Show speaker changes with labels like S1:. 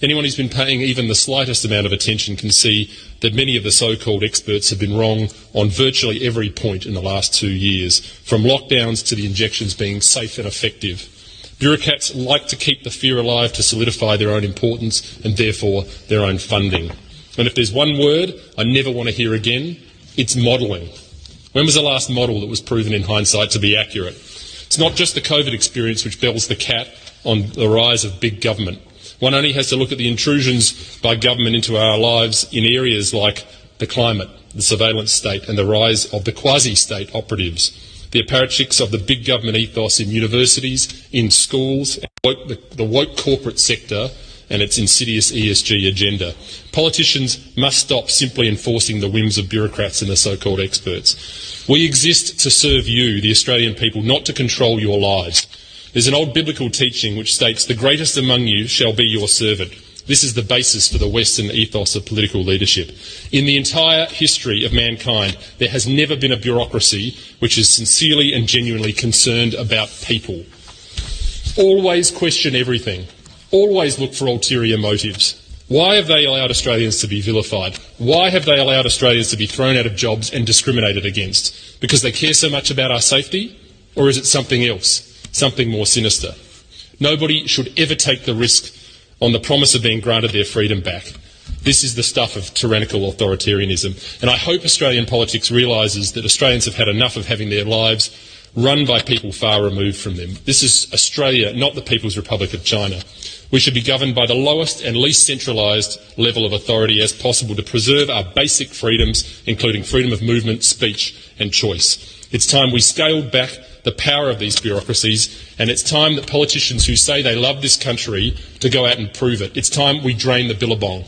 S1: Anyone who's been paying even the slightest amount of attention can see that many of the so-called experts have been wrong on virtually every point in the last 2 years, from lockdowns to the injections being safe and effective. Bureaucrats like to keep the fear alive to solidify their own importance and therefore their own funding. And if there's one word I never want to hear again, it's modelling. When was the last model that was proven in hindsight to be accurate? It's not just the COVID experience which bells the cat on the rise of big government. One only has to look at the intrusions by government into our lives in areas like the climate, the surveillance state and the rise of the quasi-state operatives, the apparatchiks of the big government ethos in universities, in schools, the woke corporate sector and its insidious ESG agenda. Politicians must stop simply enforcing the whims of bureaucrats and the so-called experts. We exist to serve you, the Australian people, not to control your lives. There's an old biblical teaching which states, "The greatest among you shall be your servant." This is the basis for the Western ethos of political leadership. In the entire history of mankind, there has never been a bureaucracy which is sincerely and genuinely concerned about people. Always question everything. Always look for ulterior motives. Why have they allowed Australians to be vilified? Why have they allowed Australians to be thrown out of jobs and discriminated against? Because they care so much about our safety? Or is it something else? Something more sinister? Nobody should ever take the risk on the promise of being granted their freedom back. This is the stuff of tyrannical authoritarianism. And I hope Australian politics realises that Australians have had enough of having their lives run by people far removed from them. This is Australia, not the People's Republic of China. We should be governed by the lowest and least centralised level of authority as possible to preserve our basic freedoms, including freedom of movement, speech and choice. It's time we scaled back the power of these bureaucracies, and it's time that politicians who say they love this country to go out and prove it. It's time we drain the Billabong.